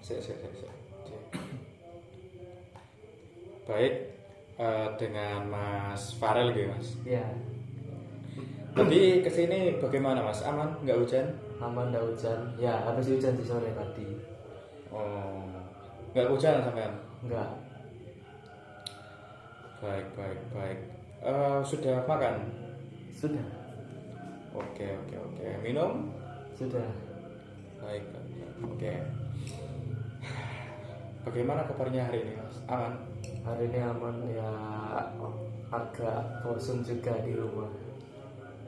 Sik. Baik, dengan Mas Farel gitu Mas. Ya, Tapi kesini bagaimana Mas? Aman? Nggak hujan? aman nggak hujan. Ya, habis hujan di sore tadi. Oh, nggak hujan sampean? Enggak, Baik. Sudah makan? sudah, Oke. Minum? sudah. Baik. Oke. Bagaimana kabarnya hari ini Mas? Aman? Hari ini aman ya, agak bosan juga di rumah.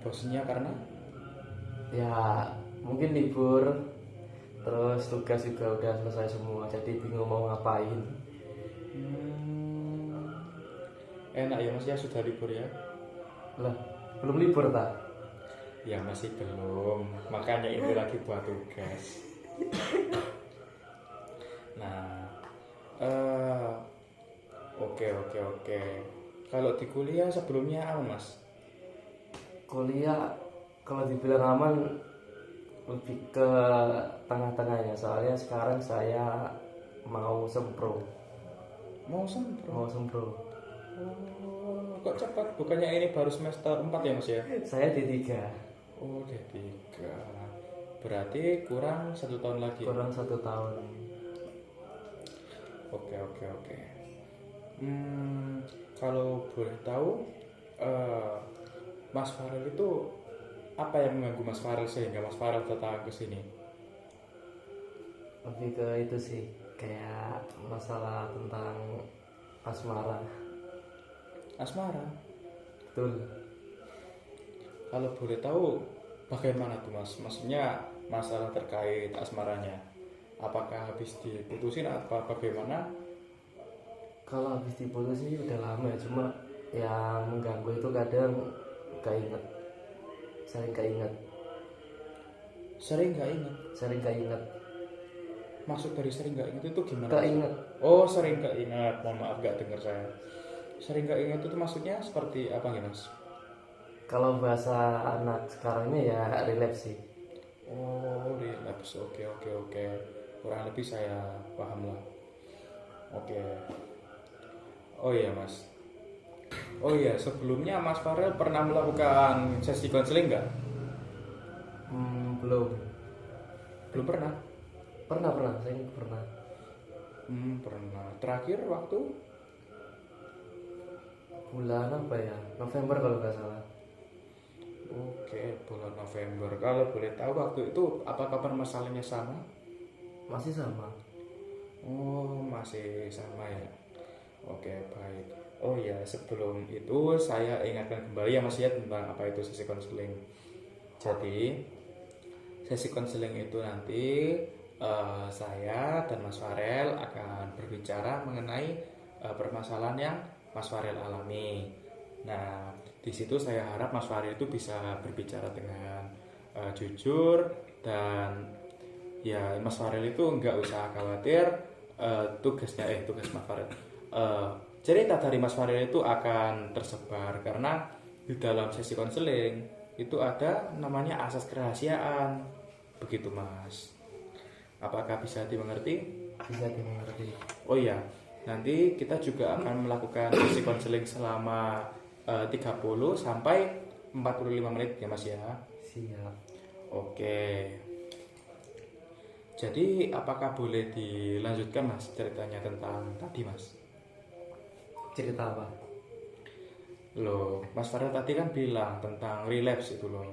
Bosannya karena? Ya, mungkin libur, terus tugas juga udah selesai semua, jadi bingung mau ngapain. Hmm, enak ya Mas ya, sudah libur ya? Lah, belum libur tak? Ya masih belum, makanya ini lagi buat tugas. Nah, eh oke. Kalau di kuliah sebelumnya apa Mas? Kuliah kalau dibilang aman lebih ke tengah-tengahnya, soalnya sekarang saya mau sempro. Mau sempro? Mau sempro. Oh, kok cepat? Bukannya ini baru semester 4 ya Mas ya? Saya D3, Oh, D3. Berarti kurang 1 tahun lagi. kurang 1 tahun. Oke. Kalau boleh tahu, eh, Mas Farel itu apa yang mengganggu Mas Farel sehingga Mas Farel datang ke sini? Lebih ke itu sih, kayak masalah tentang asmara. Asmara. Betul. Kalau boleh tahu, bagaimana tuh Mas? Maksudnya masalah terkait asmaranya. Apakah habis diputusin apa bagaimana? Kalau habis diputus sih udah lama ya, cuma yang mengganggu itu kadang keinget, sering keinget, Sering nggak ingat. sering keinget, Maksud dari sering nggak ingat itu gimana? keinget. Oh, sering nggak ingat. Mohon maaf nggak dengar saya. Sering nggak ingat itu maksudnya seperti apa nih Mas? Kalau bahasa anak sekarang ini ya relapse sih. Oh, relapse. Oke. Kurang lebih saya paham lah. Oke. Oh iya Mas. Oh iya, sebelumnya Mas Farel pernah melakukan sesi konseling nggak? Belum. Belum pernah. Pernah, saya pernah. Pernah. Terakhir waktu? Bulan apa ya? November kalau nggak salah. Oke, bulan November. Kalau boleh tahu waktu itu apakah permasalahannya sama? Masih sama. Oh, masih sama ya. Oke, baik. Oh ya, sebelum itu saya ingatkan kembali ya Mas ya tentang apa itu sesi konseling. Jadi, sesi konseling itu nanti saya dan Mas Farel akan berbicara mengenai permasalahan yang Mas Farel alami. Nah, di situ saya harap Mas Farel itu bisa berbicara dengan jujur dan ya Mas Farel itu nggak usah khawatir tugas Mas Farel. Cerita dari Mas Farel itu akan tersebar karena di dalam sesi konseling itu ada namanya asas kerahasiaan. Begitu Mas. Apakah bisa dimengerti? Bisa dimengerti. Oh iya, nanti kita juga akan melakukan sesi konseling selama 30 sampai 45 menit ya Mas ya. Siap. Oke. Jadi apakah boleh dilanjutkan Mas ceritanya tentang tadi Mas? Cerita apa? Loh, Mas Farel tadi kan bilang tentang relapse itu loh.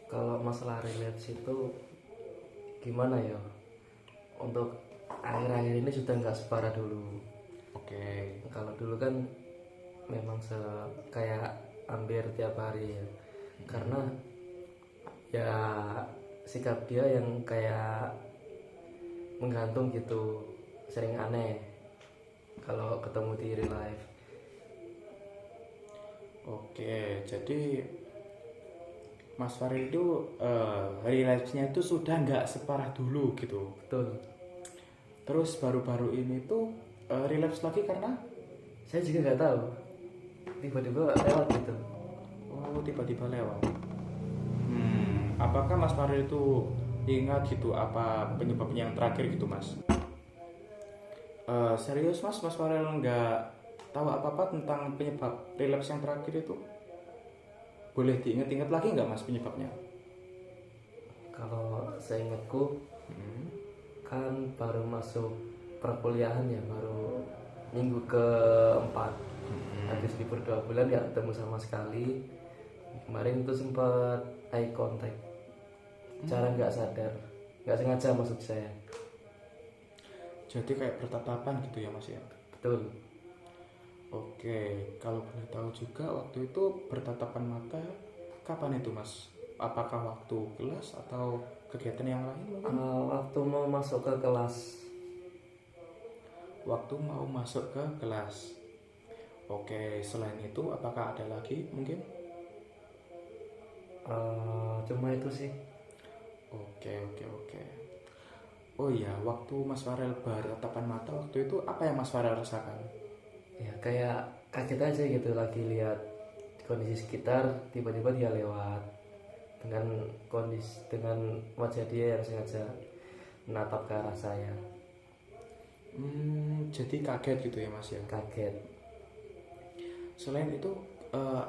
Kalau masalah relapse itu gimana ya? Untuk akhir-akhir ini sudah nggak separah dulu. Oke. Kalau dulu kan memang kayak hampir tiap hari ya. Karena ya sikap dia yang kayak menggantung gitu, sering aneh kalau ketemu di real life. Oke, jadi Mas Farel itu relapse-nya itu sudah nggak separah dulu gitu. Betul. Terus baru-baru ini tuh relapse lagi karena Saya juga nggak tahu, tiba-tiba lewat gitu. oh tiba-tiba lewat. Apakah Mas Farel itu ingat gitu apa penyebabnya yang terakhir gitu mas. Serius mas, Mas Farel nggak tahu apa-apa tentang penyebab relapse yang terakhir itu? Boleh diingat-ingat lagi nggak mas penyebabnya? Kalau seingatku Hmm. kan baru masuk perkuliahan ya, baru minggu keempat, habis libur 2 bulan nggak ketemu sama sekali. Kemarin itu sempat eye contact, cara nggak sadar, nggak sengaja maksud saya. Jadi kayak bertatapan gitu ya mas ya? Betul. Oke, kalau boleh tahu juga waktu itu bertatapan mata kapan itu mas? Apakah waktu kelas atau kegiatan yang lain mungkin? Waktu mau masuk ke kelas. Waktu mau masuk ke kelas. Oke, selain itu apakah ada lagi mungkin? Cuma itu sih. Oke, oke, oke. Oh iya, waktu Mas Farel bertatapan mata waktu itu apa yang Mas Farel rasakan? Ya kayak kaget aja gitu, lagi lihat kondisi sekitar, tiba-tiba dia lewat dengan kondisi, dengan wajah dia yang sengaja menatap ke arah saya. Jadi kaget gitu ya Mas ya. Kaget. Selain itu eh,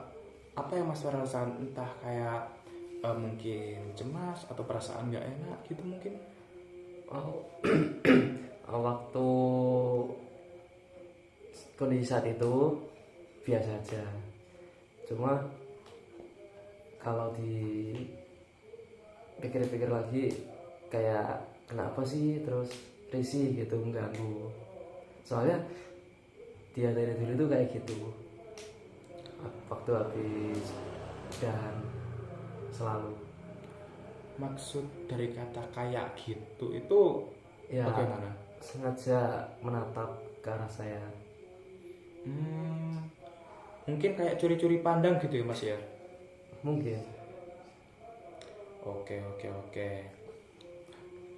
apa yang Mas Farel rasakan? Entah kayak mungkin cemas atau perasaan nggak enak gitu mungkin? Oh, waktu kondisi saat itu biasa aja, cuma kalau dipikir-pikir lagi kayak kenapa sih terus risih gitu, mengganggu. Soalnya dia dari dulu tuh kayak gitu, waktu habis dan selalu. Maksud dari kata kayak gitu itu Ya bagaimana? sengaja menatap ke arah saya. Hmm, Mungkin kayak curi-curi pandang gitu ya Mas ya. Mungkin. Oke, oke, oke.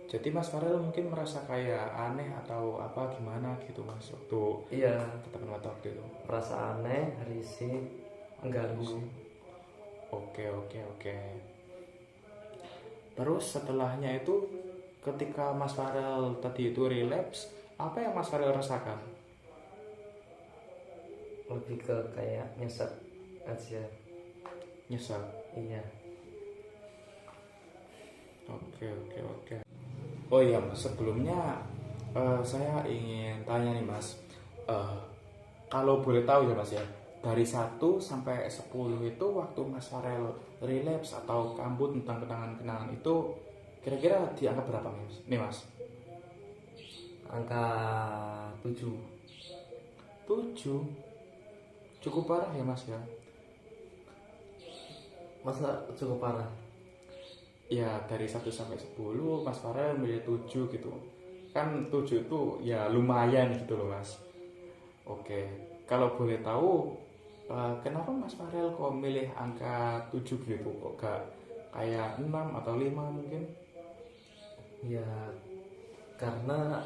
Jadi Mas Farel mungkin merasa kayak aneh atau apa gimana gitu Mas waktu Iya, tatapan mata waktu itu. merasa aneh, risih, mengganggu. Oke, oke, oke. Terus setelahnya itu ketika Mas Farel tadi itu relapse, apa yang Mas Farel rasakan? Lebih ke kayak nyesek aja. Nyesel. Iya. Oke, oke, oke. Oh iya Mas, sebelumnya saya ingin tanya nih Mas. Eh, Kalau boleh tahu ya Mas ya, dari 1 sampai 10 itu waktu Mas Farel relapse atau kambuh tentang kenangan-kenangan itu kira-kira di angka berapa Mas? Nih Mas. Angka 7. 7. Cukup parah ya Mas ya. Masa cukup parah? Ya dari 1 sampai 10 Mas Farel milih 7 gitu. Kan 7 itu ya lumayan gitu loh Mas. Oke, kalau boleh tahu kenapa Mas Farel kok milih angka 7 gitu? Kok gak kayak 6 atau 5 mungkin? Ya karena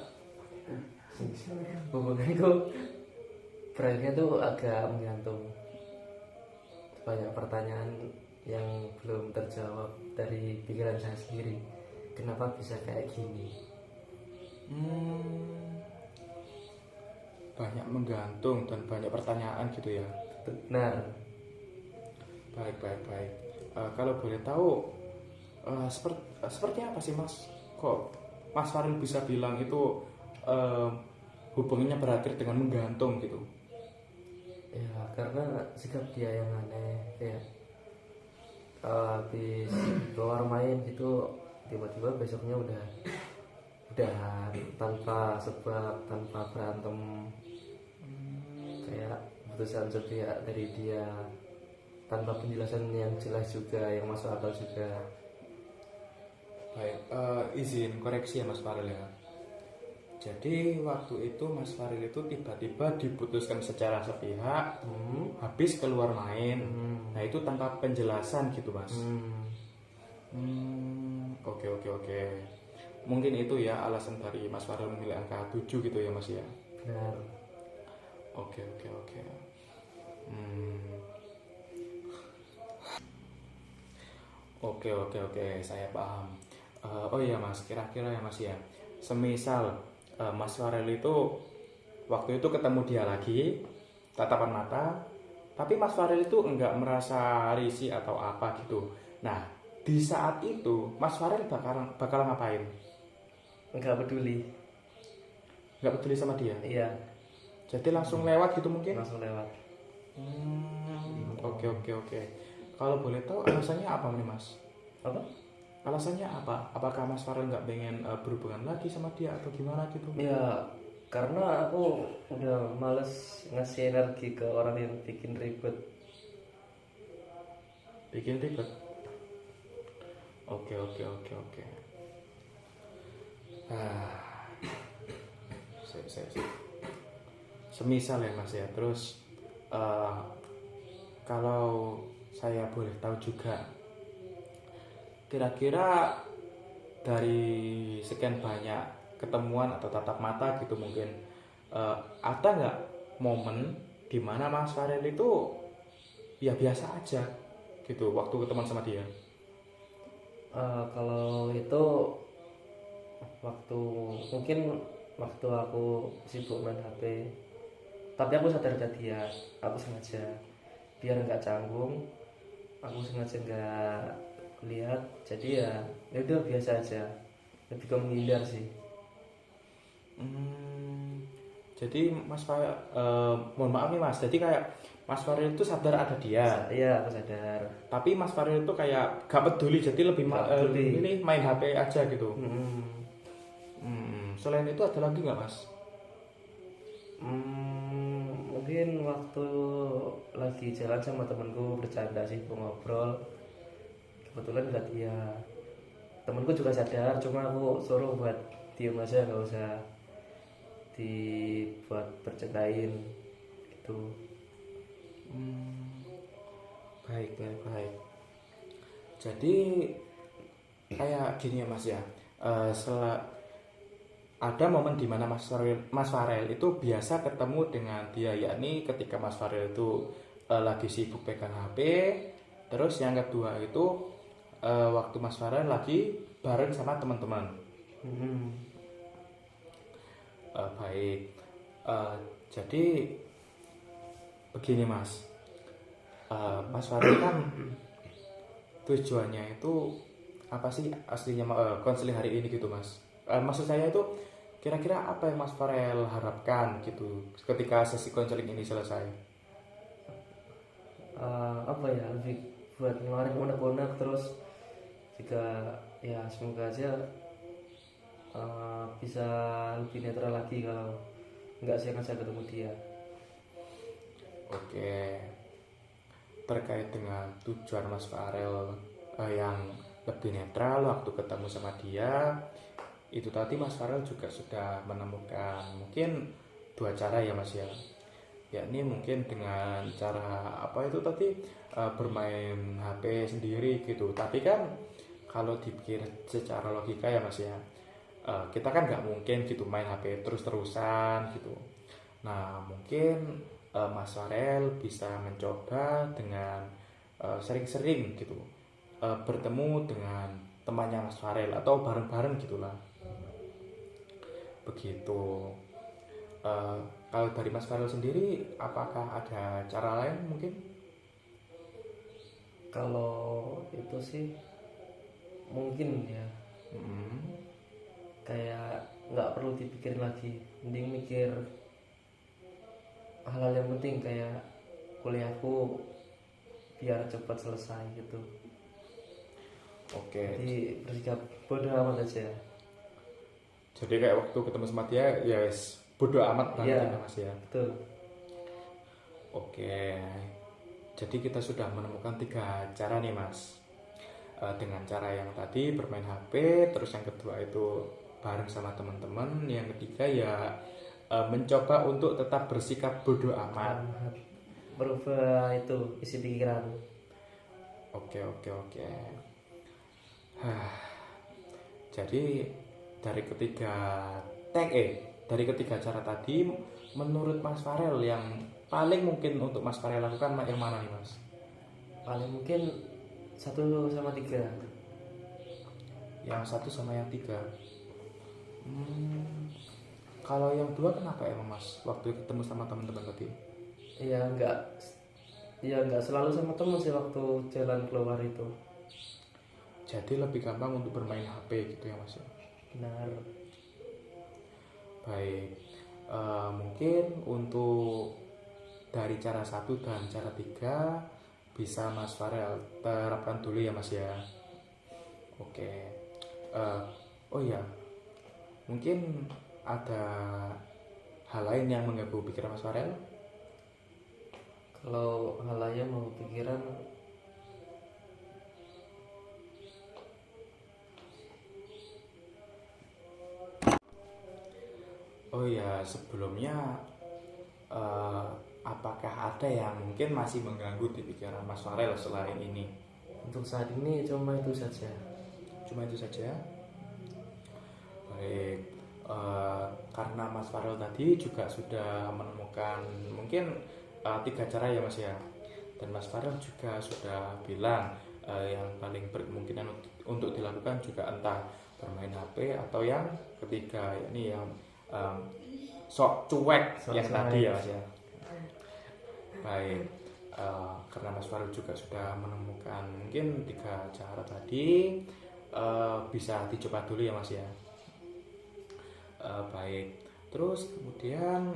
hubunganku berakhirnya tuh agak menggantung. Banyak pertanyaan yang belum terjawab dari pikiran saya sendiri. Kenapa bisa kayak gini? Hmm, Banyak menggantung dan banyak pertanyaan gitu ya. Nah, Baik, baik, baik. Kalau boleh tahu seperti apa sih Mas? Kok Mas Farel bisa bilang itu eh, hubungannya berakhir dengan menggantung gitu? ya karena sikap dia yang aneh, kayak habis keluar main gitu tiba-tiba besoknya udah tanpa sebab, tanpa berantem, kayak keputusan sepihak dari dia tanpa penjelasan yang jelas juga, yang masuk akal juga. Baik, izin koreksi ya Mas Farel ya. Jadi waktu itu Mas Farel itu tiba-tiba diputuskan secara sepihak habis keluar main. Nah itu tanpa penjelasan gitu Mas. Oke, oke, oke. Mungkin itu ya alasan dari Mas Farel memilih angka 7 gitu ya Mas ya. Benar. Oke, oke, oke. Hmm, Oke, oke, oke, saya paham. Oh iya Mas, kira-kira ya Mas ya, semisal Mas Farel itu waktu itu ketemu dia lagi, tatapan mata, tapi Mas Farel itu enggak merasa risih atau apa gitu. Nah, di saat itu Mas Farel bakal ngapain? nggak peduli. Enggak peduli sama dia. Iya, Jadi langsung lewat gitu mungkin? langsung lewat. Oke oke oke. Kalau boleh tahu alasannya apa nih Mas? Apa? Alasannya apa? Apakah Mas Farel nggak pengen berhubungan lagi sama dia atau gimana gitu? Ya, karena aku udah males ngasih energi ke orang yang bikin ribet. Bikin ribet. Oke oke oke oke. Ah, saya. Semisal ya Mas ya. Terus eh, kalau saya boleh tahu juga, kira-kira dari sekian banyak ketemuan atau tatap mata gitu mungkin ada nggak momen dimana Mas Farel itu ya biasa aja gitu waktu ketemu sama dia? Kalau itu waktu mungkin waktu aku sibuk main HP, tapi aku sadar ke dia, aku sengaja biar nggak canggung, aku sengaja nggak lihat, jadi ya udah biasa aja, lebih ke menghindar sih. Hmm, jadi Mas Farel, mohon maaf nih Mas, jadi kayak Mas Farel itu sadar ada dia, Iya, aku sadar. tapi Mas Farel itu kayak gak peduli, jadi lebih Nggak peduli. ini main HP aja gitu. Hmm. Selain itu ada lagi nggak Mas? Mungkin waktu lagi jalan sama temenku bercanda sih, ngobrol, kebetulan nggak dia, temenku juga sadar, cuma aku suruh buat diem aja, nggak usah dibuat bercandain gitu. Hmm, baik baik baik. Jadi kayak gini ya Mas ya. Ada momen di mana Mas Farel itu biasa ketemu dengan dia, yakni ketika Mas Farel itu lagi sibuk pegang HP. Terus yang kedua itu waktu Mas Farel lagi bareng sama teman-teman. Hmm. Baik. Eh, jadi begini Mas. Mas Farel kan tujuannya itu apa sih aslinya konseling hari ini gitu Mas? Maksud saya itu kira-kira apa yang Mas Farel harapkan gitu ketika sesi konseling ini selesai? Apa ya, lebih buat ngeluarin unek-unek, terus juga ya semoga aja bisa lebih netral lagi kalau nggak sengaja ketemu dia. Oke, terkait dengan tujuan Mas Farel yang lebih netral waktu ketemu sama dia, itu tadi Mas Farel juga sudah menemukan mungkin dua cara ya Mas ya, yakni mungkin dengan cara apa itu tadi bermain HP sendiri gitu. Tapi kan kalau dipikir secara logika ya Mas ya, kita kan nggak mungkin gitu main HP terus-terusan gitu. Nah mungkin Mas Farel bisa mencoba dengan sering-sering gitu bertemu dengan temannya Mas Farel atau bareng-bareng gitulah begitu. Eh, Kalau dari Mas Farel sendiri, apakah ada cara lain mungkin? Kalau itu sih mungkin ya, Hmm, kayak nggak perlu dipikirin lagi, mending mikir hal-hal yang penting kayak kuliahku biar cepat selesai gitu. oke. Jadi bersikap bodoh amat aja. Jadi kayak waktu ketemu sama dia, ya wes bodo amat banget Iya, ya Mas ya. betul. Oke. Jadi kita sudah menemukan tiga cara nih Mas. Dengan cara yang tadi bermain HP, terus yang kedua itu bareng sama teman-teman, yang ketiga ya mencoba untuk tetap bersikap bodoh amat. Amat. Merubah itu isi pikiran. Oke oke oke. Hah, jadi dari ketiga dari ketiga cara tadi, menurut Mas Farel yang paling mungkin untuk Mas Farel lakukan yang mana nih Mas? Paling mungkin 1 sama 3. Yang satu sama yang tiga. Kalau yang dua kenapa emang Mas waktu ketemu sama teman-teman tadi? Ya nggak selalu sama temen sih waktu jalan keluar itu. Jadi lebih gampang untuk bermain HP gitu ya Mas ya. Benar. Baik. Mungkin untuk dari cara satu dan cara tiga bisa Mas Farel terapkan dulu ya Mas ya. Oke. Oh ya, mungkin ada hal lain yang mengganggu pikiran Mas Farel? Kalau hal lain mau pikiran, Oh ya, sebelumnya eh, apakah ada yang mungkin masih mengganggu di pikiran Mas Farel selain ini? untuk saat ini cuma itu saja. Cuma itu saja. Baik, karena Mas Farel tadi juga sudah menemukan mungkin tiga cara ya Mas ya. Dan Mas Farel juga sudah bilang yang paling berkemungkinan untuk dilakukan juga entah bermain HP atau yang ketiga, yakni yang sok cuek Sok yang cuek. tadi ya Mas ya. Baik, karena Mas Farel juga sudah menemukan mungkin tiga cara tadi, bisa dicoba dulu ya Mas ya. Baik, terus kemudian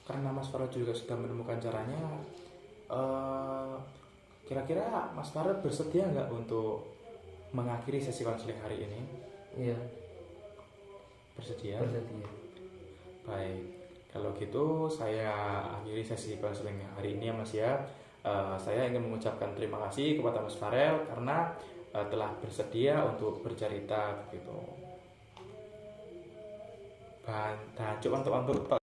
karena Mas Farel juga sudah menemukan caranya, kira-kira Mas Farel bersedia nggak untuk mengakhiri sesi konseling hari ini? Iya, Bersedia? bersedia. Baik, kalau gitu saya akhiri sesi konseling hari ini ya Mas ya. Saya ingin mengucapkan terima kasih kepada Mas Farel karena telah bersedia untuk bercerita begitu. Dan cukup untuk